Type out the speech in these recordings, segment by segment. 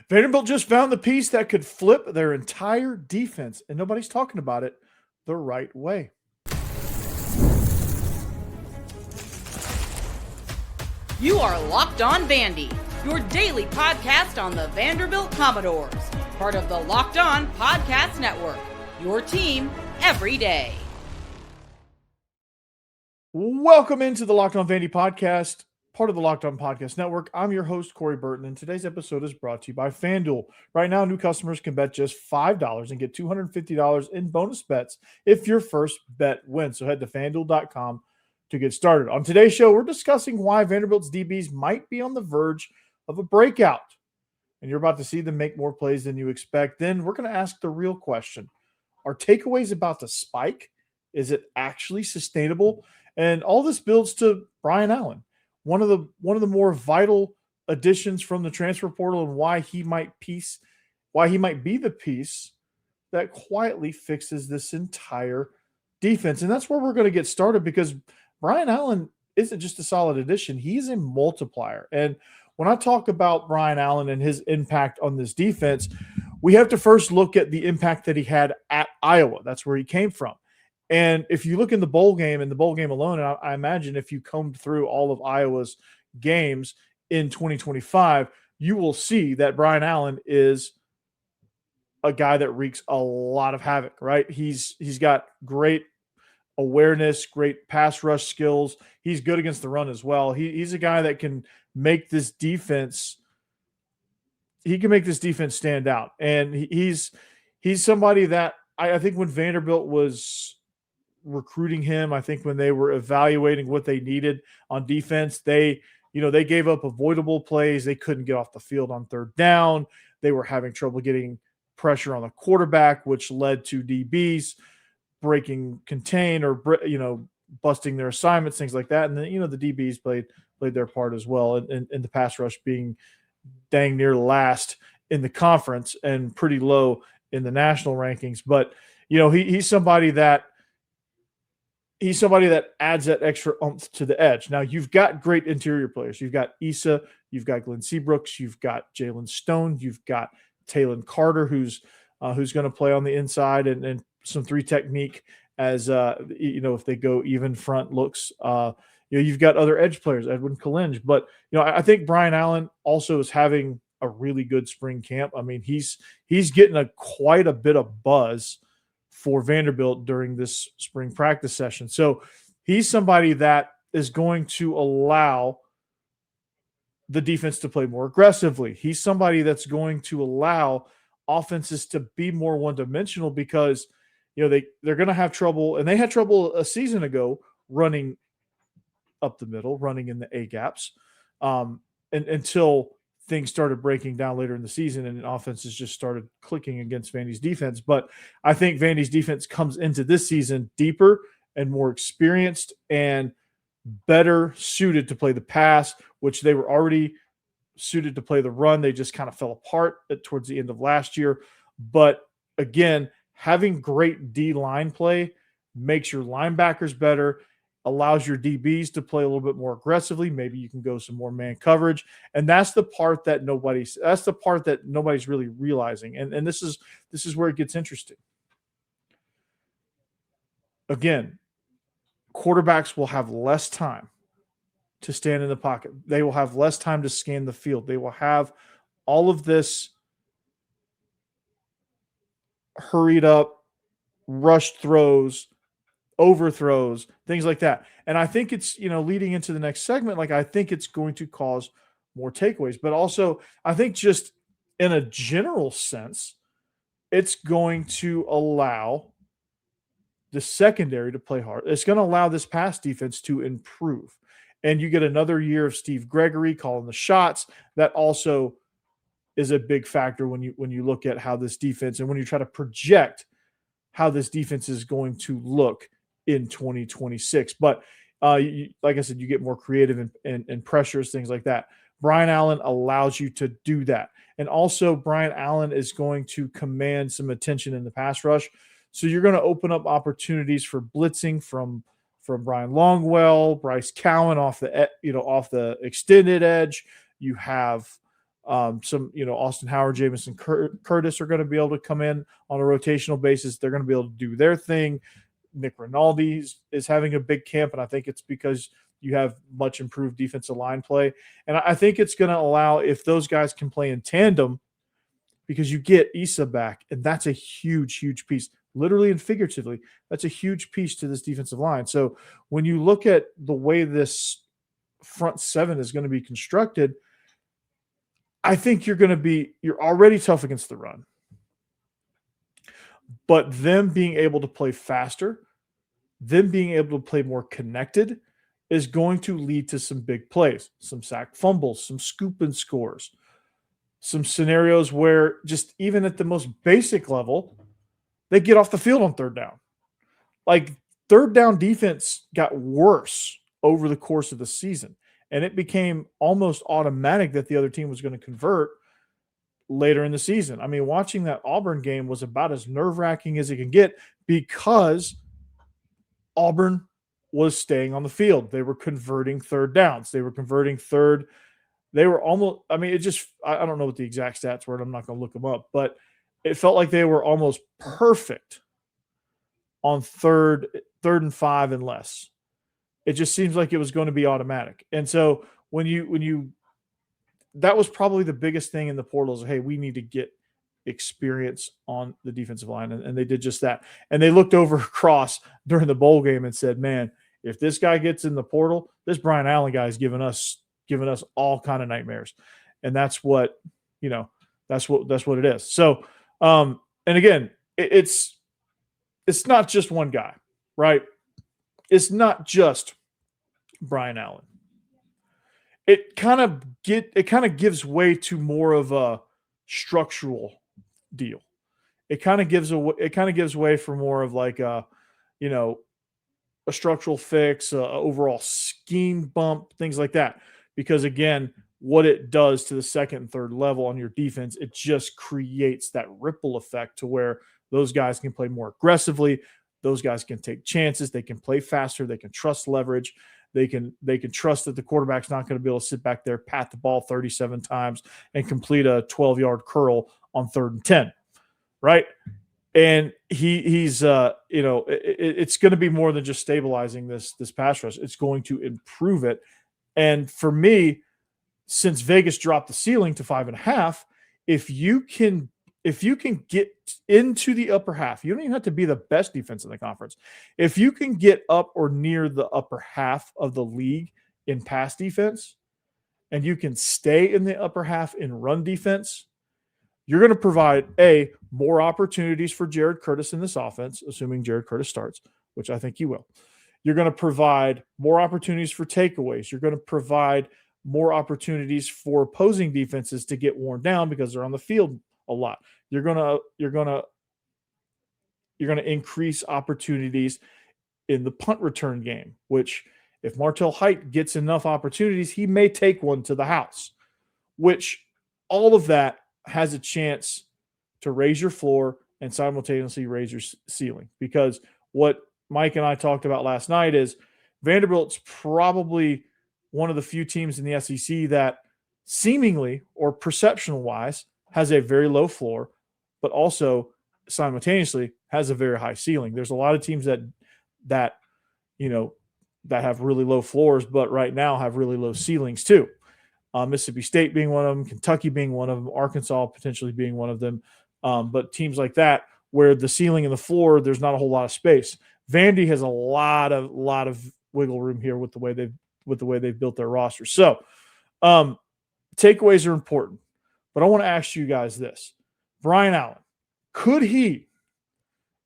Vanderbilt just found the piece that could flip their entire defense, and nobody's talking about it the right way. You are Locked On Vandy, your daily podcast on the Vanderbilt Commodores, part of the Locked On Podcast Network, your team every day. Welcome into the Locked On Vandy podcast, part of the Locked On Podcast Network. I'm your host, Corey Burton, and today's episode is brought to you by FanDuel. Right now, new customers can bet just $5 and get $250 in bonus bets if your first bet wins. So head to FanDuel.com to get started. On today's show, we're discussing why Vanderbilt's DBs might be on the verge of a breakout, and you're about to see them make more plays than you expect. Then we're going to ask the real question. Are takeaways about to spike? Is it actually sustainable? And all this builds to Brian Allen, one of the more vital additions from the transfer portal, and why he might be the piece that quietly fixes this entire defense. And that's where we're going to get started, because Brian Allen isn't just a solid addition. He's a multiplier. And when I talk about Brian Allen and his impact on this defense, we have to first look at the impact that he had at Iowa. That's where he came from. And if you look in the bowl game alone, and I imagine if you combed through all of Iowa's games in 2025, you will see that Brian Allen is a guy that wreaks a lot of havoc, right? He's got great awareness, great pass rush skills. He's good against the run as well. He's a guy that can make this defense stand out. And he's somebody that I think when Vanderbilt was recruiting him, I think when they were evaluating what they needed on defense, they gave up avoidable plays. They couldn't get off the field on third down. They were having trouble getting pressure on the quarterback, which led to DBs breaking contain or busting their assignments, things like that. And then the DBs played their part as well in the pass rush, being dang near last in the conference and pretty low in the national rankings. But he's somebody that adds that extra oomph to the edge. Now, you've got great interior players. You've got Issa, you've got Glenn Seabrooks, you've got Jalen Stone, you've got Talon Carter, who's going to play on the inside, and some three technique as if they go even front looks. You've got other edge players, Edwin Kalinj. But I think Brian Allen also is having a really good spring camp. I mean, he's getting quite a bit of buzz for Vanderbilt during this spring practice session. So he's somebody that is going to allow the defense to play more aggressively. He's somebody that's going to allow offenses to be more one-dimensional, because they're going to have trouble, and they had trouble a season ago running up the middle, running in the A gaps, and until things started breaking down later in the season and offenses just started clicking against Vandy's defense. But I think Vandy's defense comes into this season deeper and more experienced and better suited to play the pass, which they were already suited to play the run. They just kind of fell apart towards the end of last year. But again, having great D-line play makes your linebackers better, allows your DBs to play a little bit more aggressively. Maybe you can go some more man coverage. And that's the part that nobody's really realizing. And this is where it gets interesting. Again, quarterbacks will have less time to stand in the pocket. They will have less time to scan the field. They will have all of this hurried up, rushed throws, overthrows, things like that. And I think it's, leading into the next segment, I think it's going to cause more takeaways. But also, I think just in a general sense, it's going to allow the secondary to play hard. It's going to allow this pass defense to improve. And you get another year of Steve Gregory calling the shots. That also is a big factor when you look at how this defense, and when you try to project how this defense is going to look in 2026. But like I said, you get more creative and pressures, things like that. Brian Allen allows you to do that. And also, Brian Allen is going to command some attention in the pass rush. So you're going to open up opportunities for blitzing from Brian Longwell, Bryce Cowan off the extended edge. You have Some, Austin Howard, Jamison Curtis are going to be able to come in on a rotational basis. They're going to be able to do their thing. Nick Rinaldi is having a big camp, and I think it's because you have much improved defensive line play. And I think it's going to allow, if those guys can play in tandem, because you get Issa back, and that's a huge, huge piece, literally and figuratively. That's a huge piece to this defensive line. So when you look at the way this front seven is going to be constructed, I think you're already tough against the run. But them being able to play faster, them being able to play more connected is going to lead to some big plays, some sack fumbles, some scoop and scores, some scenarios where just even at the most basic level, they get off the field on third down. Like, third down defense got worse over the course of the season, and it became almost automatic that the other team was going to convert later in the season. I mean, watching that Auburn game was about as nerve-wracking as it can get because Auburn was staying on the field. They were converting third downs. They were converting third. They were almost, I mean, I don't know what the exact stats were. I'm not going to look them up, but it felt like they were almost perfect on third and 5 and less. It just seems like it was going to be automatic. And so when you that was probably the biggest thing in the portal is, hey, we need to get experience on the defensive line. And they did just that. And they looked over across during the bowl game and said, man, if this guy gets in the portal, this Brian Allen guy is giving us all kind of nightmares. And that's what, that's what it is. So, and again, it's not just one guy, right? It's not just Brian Allen. It kind of gives way to more of a structural deal. It kind of gives way for more of like a structural fix, a overall scheme bump, things like that. Because again, what it does to the second and third level on your defense, it just creates that ripple effect to where those guys can play more aggressively. Those guys can take chances. They can play faster. They can trust leverage. They can trust that the quarterback's not going to be able to sit back there, pat the ball 37 times, and complete a 12-yard curl on 3rd and 10, right? And he's it's going to be more than just stabilizing this pass rush. It's going to improve it. And for me, since Vegas dropped the ceiling to 5.5, if you can get into the upper half, you don't even have to be the best defense in the conference. If you can get up or near the upper half of the league in pass defense, and you can stay in the upper half in run defense, you're going to provide more opportunities for Jared Curtis in this offense, assuming Jared Curtis starts, which I think he will. You're going to provide more opportunities for takeaways. You're going to provide more opportunities for opposing defenses to get worn down because they're on the field a lot. You're going to increase opportunities in the punt return game, which if Martel Hight gets enough opportunities, he may take one to the house, which all of that has a chance to raise your floor and simultaneously raise your ceiling. Because what Mike and I talked about last night is Vanderbilt's probably one of the few teams in the SEC that seemingly or perceptional wise has a very low floor, but also simultaneously has a very high ceiling. There's a lot of teams that have really low floors, but right now have really low ceilings too. Mississippi State being one of them, Kentucky being one of them, Arkansas potentially being one of them. But teams like that where the ceiling and the floor, there's not a whole lot of space. Vandy has a lot of wiggle room here with the way they've built their roster. So takeaways are important. But I want to ask you guys this. Brian Allen, could he,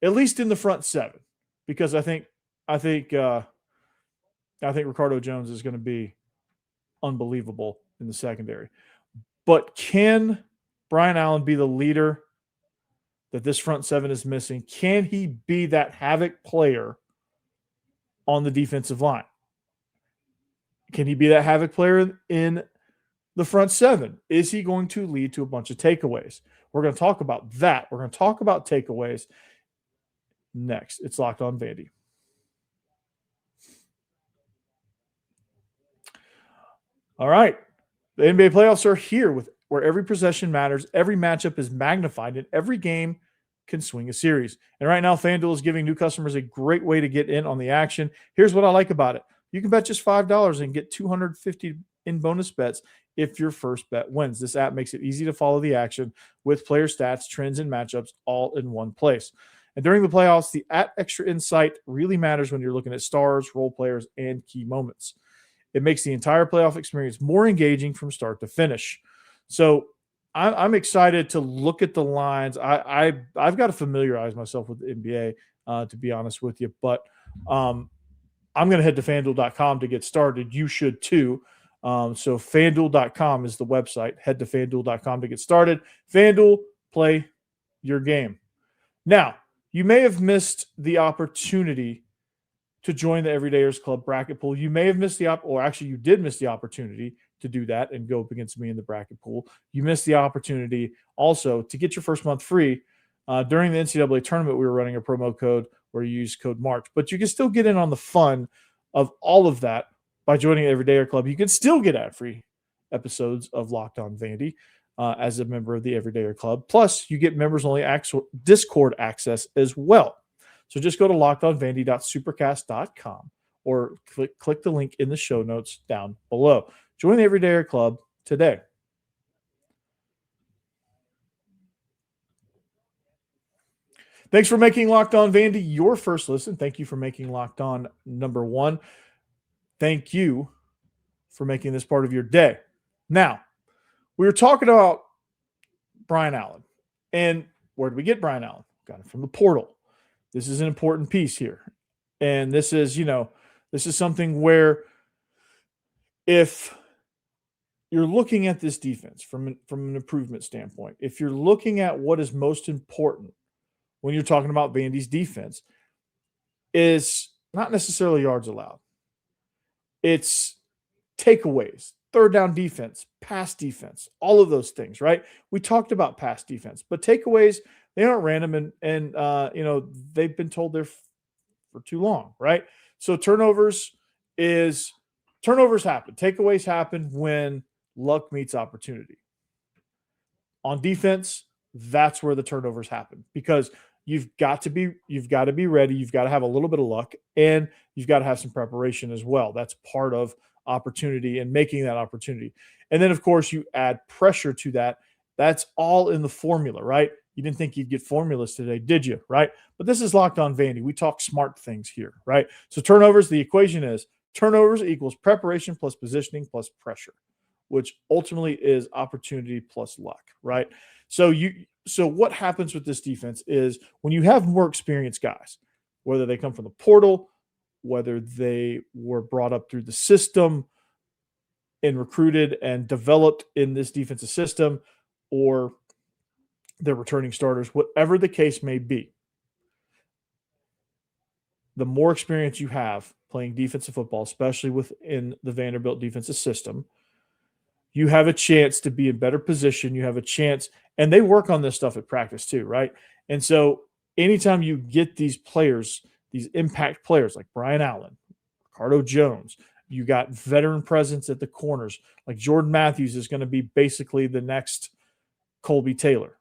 at least in the front seven, because I think Ricardo Jones is going to be unbelievable in the secondary. But can Brian Allen be the leader that this front seven is missing? Can he be that havoc player on the defensive line? Can he be that havoc player in the front seven? Is he going to lead to a bunch of takeaways? We're going to talk about that. We're going to talk about takeaways next. It's Locked On Vandy. All right. The NBA playoffs are here with where every possession matters, every matchup is magnified, and every game can swing a series. And right now, FanDuel is giving new customers a great way to get in on the action. Here's what I like about it. You can bet just $5 and get $250 in bonus bets if your first bet wins. This app makes it easy to follow the action with player stats, trends, and matchups all in one place. And during the playoffs, the extra insight really matters when you're looking at stars, role players, and key moments. It makes the entire playoff experience more engaging from start to finish. So I'm excited to look at the lines. I've got to familiarize myself with the NBA, to be honest with you. But I'm going to head to FanDuel.com to get started. You should too. So FanDuel.com is the website. Head to FanDuel.com to get started. FanDuel, play your game. Now, you may have missed the opportunity to join the Everydayers Club bracket pool. You may have missed you did miss the opportunity to do that and go up against me in the bracket pool. You missed the opportunity also to get your first month free. During the NCAA tournament, we were running a promo code where you use code March. But you can still get in on the fun of all of that by joining the Everydayer Club. You can still get ad-free episodes of Locked On Vandy as a member of the Everydayer Club. Plus, you get members-only Discord access as well. So just go to lockedonvandy.supercast.com or click the link in the show notes down below. Join the Everydayer Club today. Thanks for making Locked On Vandy your first listen. Thank you for making Locked On number one. Thank you for making this part of your day. Now, we were talking about Brian Allen. And where did we get Brian Allen? Got him from the portal. This is an important piece here. And this is something where if you're looking at this defense from an improvement standpoint, if you're looking at what is most important when you're talking about Vandy's defense, is not necessarily yards allowed. It's takeaways, third down defense, pass defense, all of those things, right? We talked about pass defense, but takeaways, they aren't random, and they've been told they're for too long, right? So turnovers happen. Takeaways happen when luck meets opportunity. On defense, that's where the turnovers happen, because you've got to be ready. You've got to have a little bit of luck, and you've got to have some preparation as well. That's part of opportunity and making that opportunity. And then, of course, you add pressure to that. That's all in the formula, right? You didn't think you'd get formulas today, did you? Right? But this is Locked On Vandy. We talk smart things here, right? So turnovers, the equation is turnovers equals preparation plus positioning plus pressure, which ultimately is opportunity plus luck, right? So what happens with this defense is when you have more experienced guys, whether they come from the portal, whether they were brought up through the system and recruited and developed in this defensive system, or they're returning starters, whatever the case may be, the more experience you have playing defensive football, especially within the Vanderbilt defensive system, you have a chance to be in better position. You have a chance, and they work on this stuff at practice too, right? And so anytime you get these players, these impact players like Brian Allen, Ricardo Jones, you got veteran presence at the corners. Like Jordan Matthews is going to be basically the next Colby Taylor.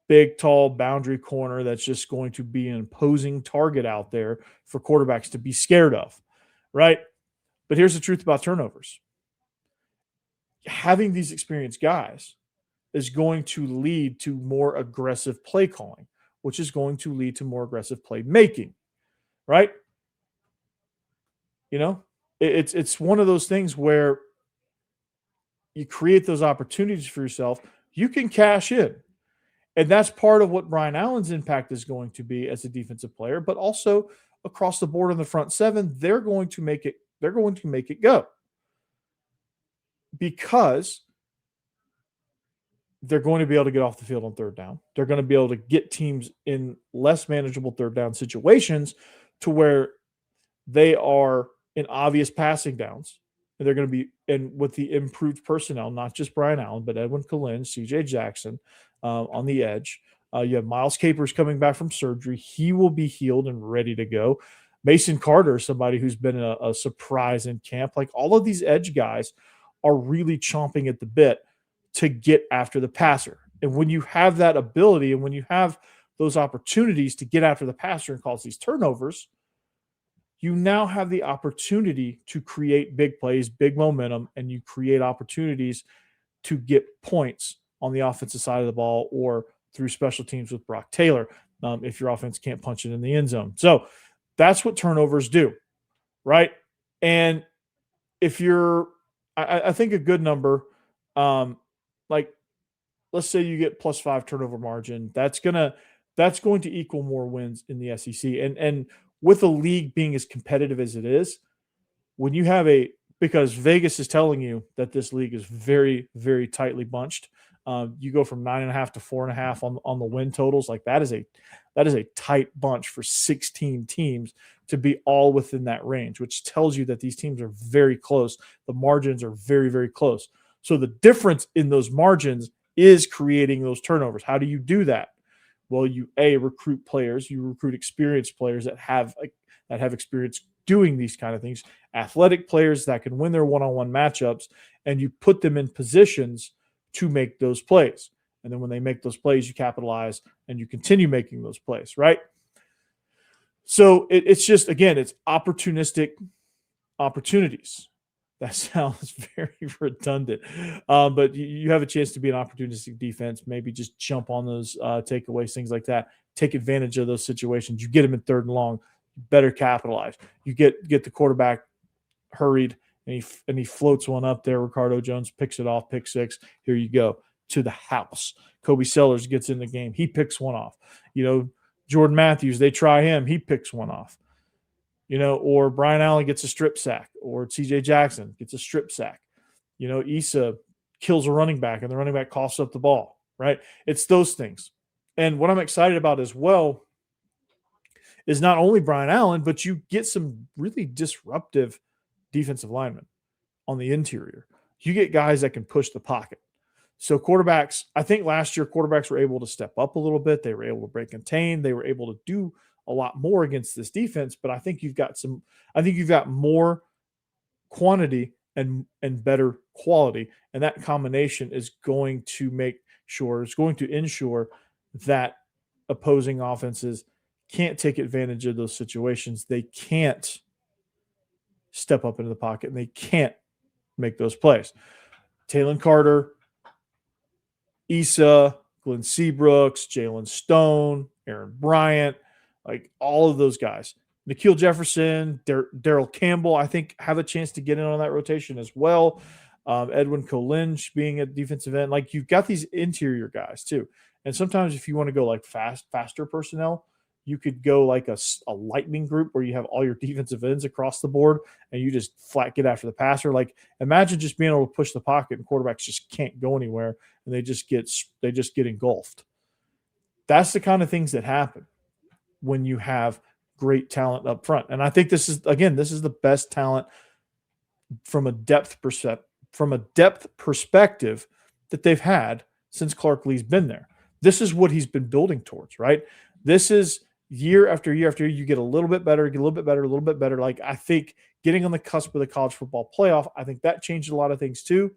Big, tall boundary corner that's just going to be an imposing target out there for quarterbacks to be scared of, right? But here's the truth about turnovers. Having these experienced guys is going to lead to more aggressive play calling, which is going to lead to more aggressive play making, right? It's one of those things where you create those opportunities for yourself. You can cash in. And that's part of what Brian Allen's impact is going to be as a defensive player, but also across the board in the front seven, they're going to make it go. Because they're going to be able to get off the field on third down. They're going to be able to get teams in less manageable third down situations to where they are in obvious passing downs. And they're going to be with the improved personnel, not just Brian Allen, but Edwin Kalin, CJ Jackson on the edge. You have Miles Capers coming back from surgery. He will be healed and ready to go. Mason Carter, somebody who's been a surprise in camp. Like all of these edge guys are really chomping at the bit to get after the passer. And when you have that ability and when you have those opportunities to get after the passer and cause these turnovers, you now have the opportunity to create big plays, big momentum, and you create opportunities to get points on the offensive side of the ball or through special teams with Brock Taylor if your offense can't punch it in the end zone. So that's what turnovers do, right? And if you're, I think a good number, like let's say you get +5 turnover margin, that's going to equal more wins in the SEC. And with the league being as competitive as it is, when you have because Vegas is telling you that this league is very, very tightly bunched. You go from 9.5 to 4.5 on the win totals. Like that is a tight bunch for 16 teams to be all within that range, which tells you that these teams are very close. The margins are very, very close. So the difference in those margins is creating those turnovers. How do you do that? Well, you recruit players, you recruit experienced players that have experience doing these kind of things, athletic players that can win their one-on-one matchups, and you put them in positions to make those plays. And then when they make those plays, you capitalize and you continue making those plays, right? So it's just, again, it's opportunistic opportunities. That sounds very redundant, but you have a chance to be an opportunistic defense, maybe just jump on those takeaways, things like that, take advantage of those situations. You get them in 3rd and long, better capitalize. You get the quarterback hurried, and he floats one up there. Ricardo Jones picks it off, pick 6. Here you go, to the house. Kobe Sellers gets in the game. He picks one off. Jordan Matthews, they try him. He picks one off. Or Brian Allen gets a strip sack, or TJ Jackson gets a strip sack. Issa kills a running back, and the running back coughs up the ball, right? It's those things. And what I'm excited about as well is not only Brian Allen, but you get some really disruptive defensive linemen on the interior. You get guys that can push the pocket. So quarterbacks, I think last year quarterbacks were able to step up a little bit. They were able to break contain. They were able to do a lot more against this defense, but I think you've got more quantity and better quality. And that combination is going to ensure that opposing offenses can't take advantage of those situations. They can't step up into the pocket and they can't make those plays. Taylon Carter, Issa, Glenn Seabrooks, Jalen Stone, Aaron Bryant, like all of those guys. Nikhil Jefferson, Daryl Campbell, I think have a chance to get in on that rotation as well. Edwin Colinge being a defensive end. Like you've got these interior guys too. And sometimes if you want to go like faster personnel, you could go like a lightning group where you have all your defensive ends across the board and you just flat get after the passer. Like imagine just being able to push the pocket and quarterbacks just can't go anywhere and they just get engulfed. That's the kind of things that happen when you have great talent up front. And I think this is the best talent from a depth perspective that they've had since Clark Lee's been there. This is what he's been building towards, right? This is year after year after year, you get a little bit better, get a little bit better, a little bit better. Like I think getting on the cusp of the college football playoff, I think that changed a lot of things too.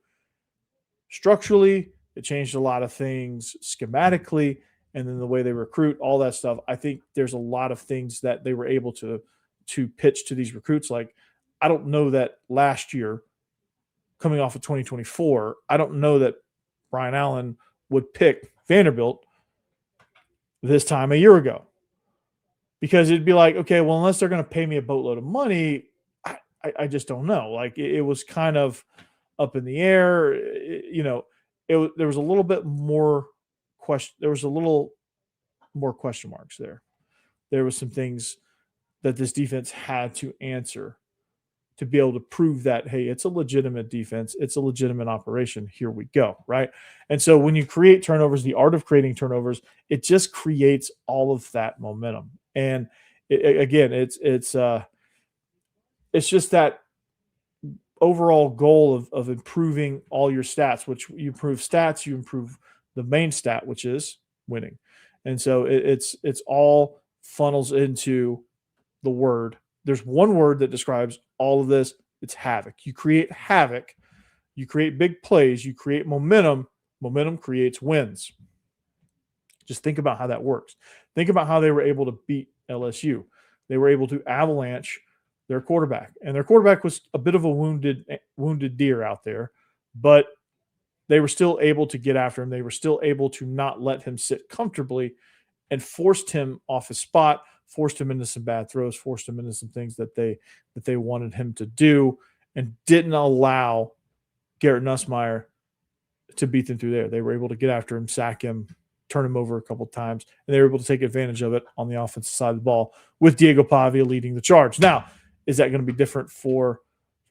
Structurally, it changed a lot of things schematically, and then the way they recruit, all that stuff. I think there's a lot of things that they were able to pitch to these recruits. Like, I don't know that last year, coming off of 2024, I don't know that Brian Allen would pick Vanderbilt this time a year ago. Because it'd be like, okay, well, unless they're going to pay me a boatload of money, I just don't know. Like it was kind of up in the air. There was a little bit more question. There was a little more question marks there. There was some things that this defense had to answer to be able to prove that, hey, it's a legitimate defense. It's a legitimate operation. Here we go, right? And so when you create turnovers, the art of creating turnovers, it just creates all of that momentum. And it's just that overall goal of improving all your stats, which you improve stats, you improve the main stat, which is winning. And so it's all funnels into the word. There's one word that describes all of this. It's havoc. You create havoc. You create big plays. You create momentum. Momentum creates wins. Just think about how that works. Think about how they were able to beat LSU. They were able to avalanche their quarterback. And their quarterback was a bit of a wounded deer out there, but they were still able to get after him. They were still able to not let him sit comfortably and forced him off his spot, forced him into some bad throws, forced him into some things that they wanted him to do, and didn't allow Garrett Nussmeier to beat them through there. They were able to get after him, sack him, turn him over a couple of times, and they were able to take advantage of it on the offensive side of the ball with Diego Pavia leading the charge. Now, is that going to be different for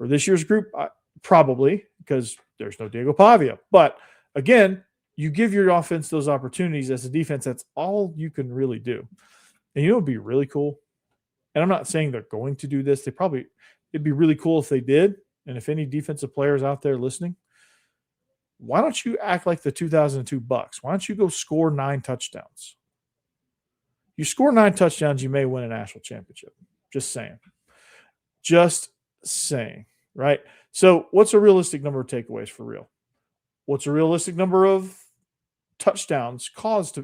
this year's group? Probably, because there's no Diego Pavia. But again, you give your offense those opportunities as a defense. That's all you can really do. And you know what would be really cool? And I'm not saying they're going to do this. It'd be really cool if they did. And if any defensive players out there listening, why don't you act like the 2002 Bucks? Why don't you go score 9 touchdowns? You score 9 touchdowns, you may win a national championship. Just saying. Just saying, right? So what's a realistic number of takeaways for real? What's a realistic number of touchdowns caused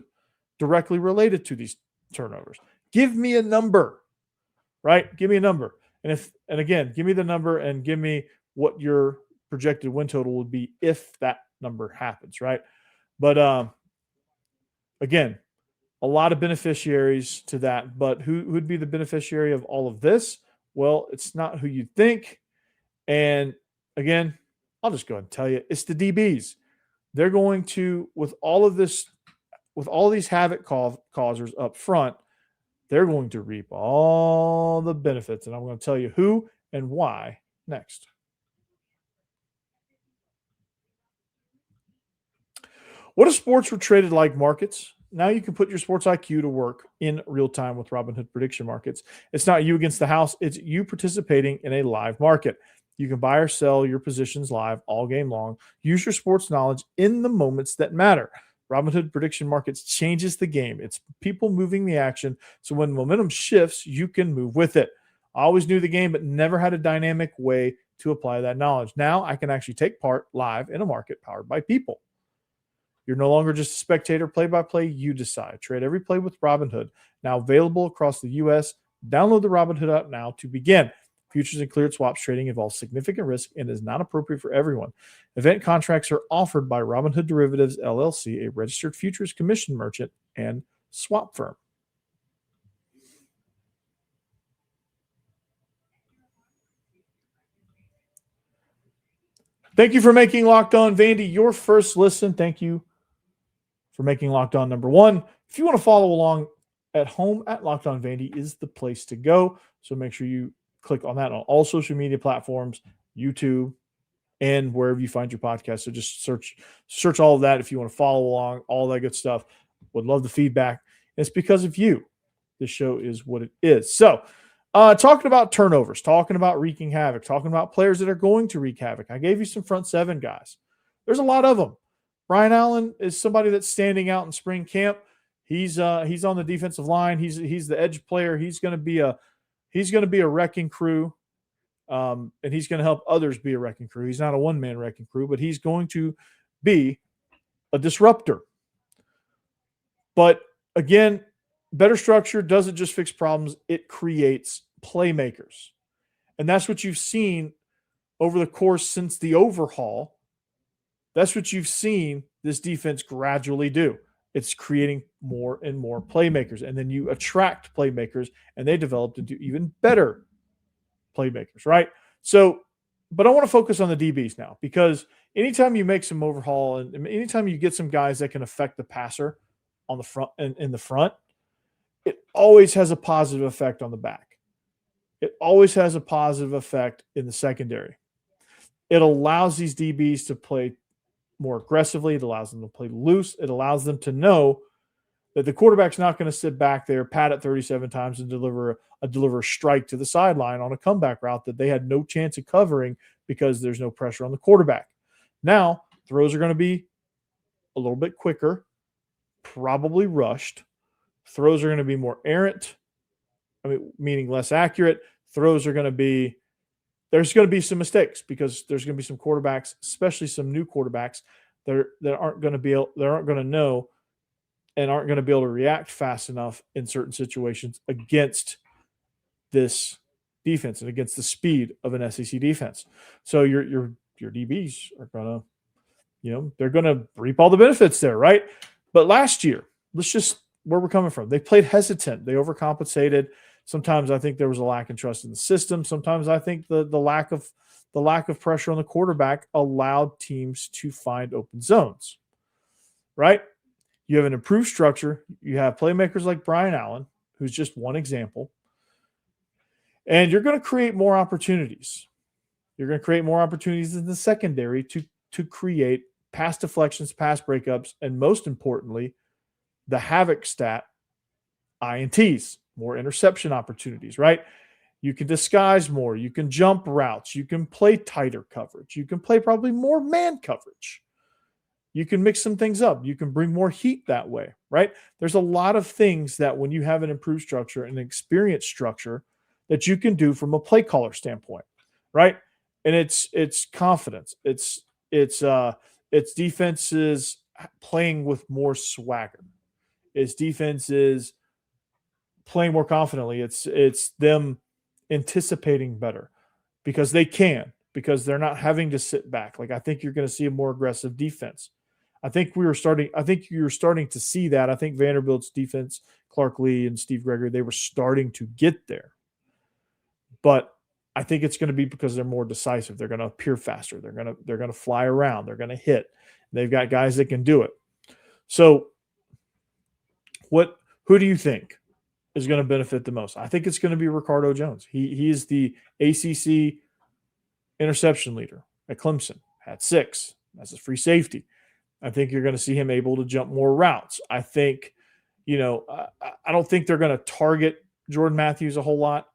directly related to these turnovers? Give me a number, right? Give me a number. And again, give me the number and give me what your projected win total would be if that number happens, right? But again, a lot of beneficiaries to that. But who would be the beneficiary of all of this? Well, it's not who you'd think. And again, I'll just go ahead and tell you, it's the DBs. They're going to, with all of these havoc causers up front, they're going to reap all the benefits. And I'm going to tell you who and why next. What if sports were traded like markets? Now you can put your sports IQ to work in real time with Robinhood prediction markets. It's not you against the house. It's you participating in a live market. You can buy or sell your positions live all game long. Use your sports knowledge in the moments that matter. Robinhood prediction markets changes the game. It's people moving the action. So when momentum shifts, you can move with it. I always knew the game, but never had a dynamic way to apply that knowledge. Now I can actually take part live in a market powered by people. You're no longer just a spectator, play-by-play. You decide. Trade every play with Robinhood. Now available across the U.S. Download the Robinhood app now to begin. Futures and cleared swaps trading involves significant risk and is not appropriate for everyone. Event contracts are offered by Robinhood Derivatives, LLC, a registered futures commission merchant and swap firm. Thank you for making Locked On Vandy your first listen. Thank you for making Locked On number one. If you want to follow along at home, at Locked On Vandy is the place to go. So make sure you click on that on all social media platforms, YouTube, and wherever you find your podcast. So just search all of that if you want to follow along, all that good stuff. Would love the feedback. And it's because of you. This show is what it is. So talking about turnovers, talking about wreaking havoc, talking about players that are going to wreak havoc. I gave you some front seven guys. There's a lot of them. Brian Allen is somebody that's standing out in spring camp. He's on the defensive line. He's the edge player. He's going to be a wrecking crew, and he's going to help others be a wrecking crew. He's not a one-man wrecking crew, but he's going to be a disruptor. But again, better structure doesn't just fix problems. It creates playmakers. And that's what you've seen over the course since the overhaul. That's what you've seen this defense gradually do. It's creating more and more playmakers. And then you attract playmakers, and they develop into even better playmakers, right? So, but I want to focus on the DBs now, because anytime you make some overhaul and anytime you get some guys that can affect the passer on the front and in the front, it always has a positive effect on the back. It always has a positive effect in the secondary. It allows these DBs to play more aggressively. It allows them to play loose. It allows them to know that the quarterback's not going to sit back there, pat it 37 times, and deliver a strike to the sideline on a comeback route that they had no chance of covering because there's no pressure on the quarterback. Now, throws are going to be a little bit quicker, probably rushed. Throws are going to be more errant, meaning less accurate. Throws are going to be – there's going to be some mistakes because there's going to be some quarterbacks, especially some new quarterbacks, that aren't going to know and aren't going to be able to react fast enough in certain situations against this defense and against the speed of an SEC defense. So your DBs are going to, they're going to reap all the benefits there, right? But last year, let's just where we're coming from. They played hesitant. They overcompensated. Sometimes I think there was a lack of trust in the system. Sometimes I think the lack of pressure on the quarterback allowed teams to find open zones, right? You have an improved structure. You have playmakers like Brian Allen, who's just one example. And you're going to create more opportunities. You're going to create more opportunities in the secondary to create pass deflections, pass breakups, and most importantly, the havoc stat, INTs, more interception opportunities, right? You can disguise more. You can jump routes. You can play tighter coverage. You can play probably more man coverage. You can mix some things up. You can bring more heat that way, right? There's a lot of things that when you have an improved structure, an experienced structure, that you can do from a play caller standpoint, right? And it's confidence. It's defenses playing with more swagger. It's defenses playing more confidently. It's them anticipating better because they can, because they're not having to sit back. Like I think you're going to see a more aggressive defense. I think you're starting to see that. I think Vanderbilt's defense, Clark Lee and Steve Gregory, they were starting to get there. But I think it's going to be because they're more decisive. They're going to appear faster. They're going to fly around. They're going to hit. They've got guys that can do it. So who do you think is going to benefit the most? I think it's going to be Ricardo Jones. He is the ACC interception leader at Clemson, had 6 as a free safety. I think you're going to see him able to jump more routes. I think, I don't think they're going to target Jordan Matthews a whole lot.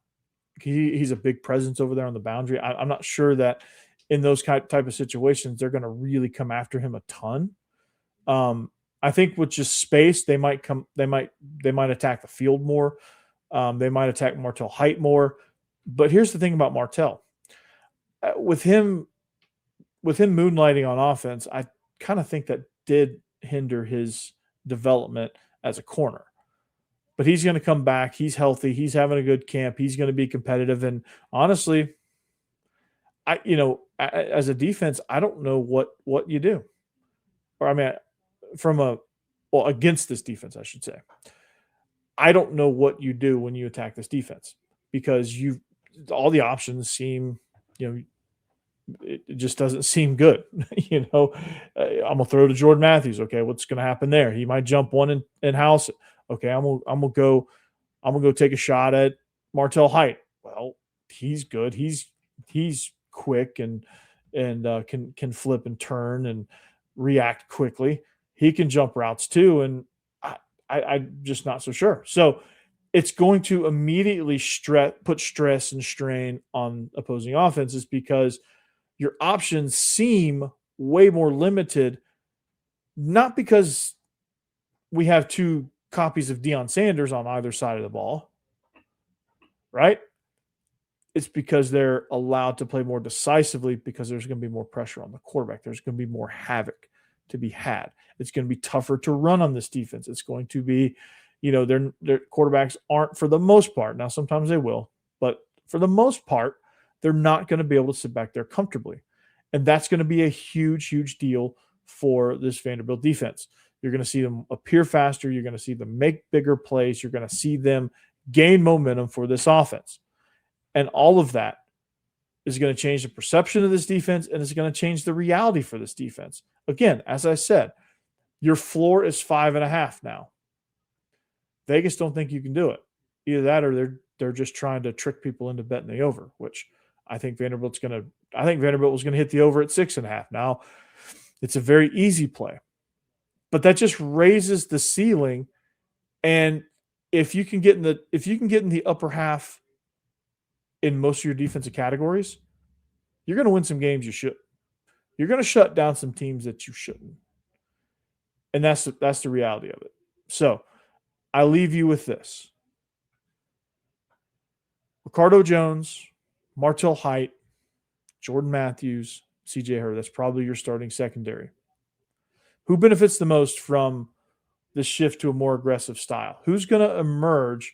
He's a big presence over there on the boundary. I'm not sure that in those type of situations, they're going to really come after him a ton. I think with just space, they might attack the field more. They might attack Martel Hight more. But here's the thing about Martel. With him moonlighting on offense, I kind of think that did hinder his development as a corner. But he's going to come back. He's healthy. He's having a good camp. He's going to be competitive. And honestly, as a defense, I don't know what you do. Or I mean, against this defense, I should say. I don't know what you do when you attack this defense because all the options seem, it just doesn't seem good. I'm gonna throw to Jordan Matthews. Okay, what's going to happen there? He might jump one and house it. Okay, I'm gonna go take a shot at Martel Hight. Well, he's good. He's quick and can flip and turn and react quickly. He can jump routes too, and I'm just not so sure. So it's going to immediately put stress and strain on opposing offenses because your options seem way more limited, not because we have 2 copies of Deion Sanders on either side of the ball, right? It's because they're allowed to play more decisively because there's going to be more pressure on the quarterback. There's going to be more havoc to be had. It's going to be tougher to run on this defense. It's going to be, their quarterbacks aren't for the most part. Now, sometimes they will, but for the most part, they're not going to be able to sit back there comfortably. And that's going to be a huge, huge deal for this Vanderbilt defense. You're going to see them appear faster. You're going to see them make bigger plays. You're going to see them gain momentum for this offense. And all of that is going to change the perception of this defense, and it's going to change the reality for this defense. Again, as I said, your floor is 5.5 now. Vegas don't think you can do it. Either that or they're just trying to trick people into betting the over, which I think Vanderbilt was going to hit the over at 6.5. Now, it's a very easy play. But that just raises the ceiling. And if you can get in the upper half in most of your defensive categories, you're going to win some games you shouldn't. You're going to shut down some teams that you shouldn't. And that's the reality of it. So I leave you with this. Ricardo Jones, Martel Hight, Jordan Matthews, CJ Hurd. That's probably your starting secondary. Who benefits the most from the shift to a more aggressive style? Who's going to emerge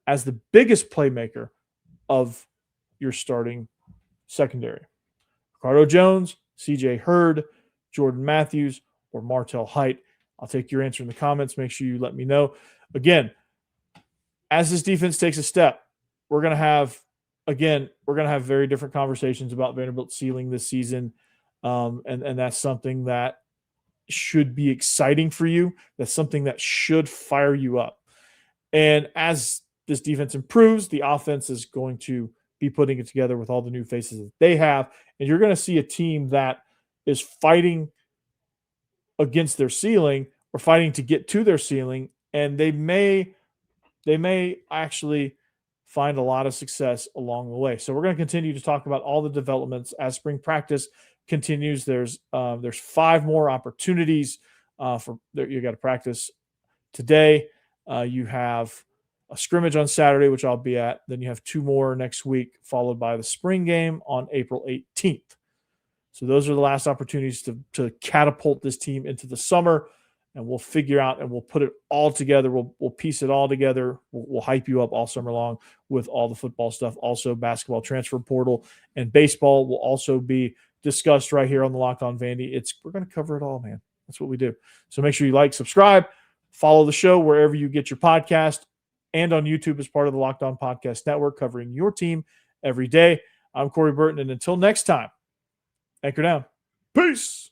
as the biggest playmaker of your starting secondary? Ricardo Jones, CJ Hurd, Jordan Matthews, or Martel Hight? I'll take your answer in the comments. Make sure you let me know. Again, as this defense takes a step, we're going to have very different conversations about Vanderbilt's ceiling this season. And that's something that should be exciting for you. That's something that should fire you up. And as this defense improves, the offense is going to be putting it together with all the new faces that they have. And you're going to see a team that is fighting against their ceiling or fighting to get to their ceiling. And they may actually find a lot of success along the way. So we're going to continue to talk about all the developments as spring practice continues. There's 5 more opportunities you got to practice today. You have a scrimmage on Saturday, which I'll be at. Then you have 2 more next week, followed by the spring game on April 18th. So those are the last opportunities to catapult this team into the summer, and we'll figure out and we'll put it all together. We'll piece it all together. We'll hype you up all summer long with all the football stuff. Also, basketball transfer portal and baseball will also be discussed right here on the Locked On Vandy. We're going to cover it all, man. That's what we do. So make sure you like, subscribe, follow the show wherever you get your podcast, and on YouTube as part of the Locked On Podcast Network, covering your team every day. I'm Corey Burton, and until next time, anchor down. Peace.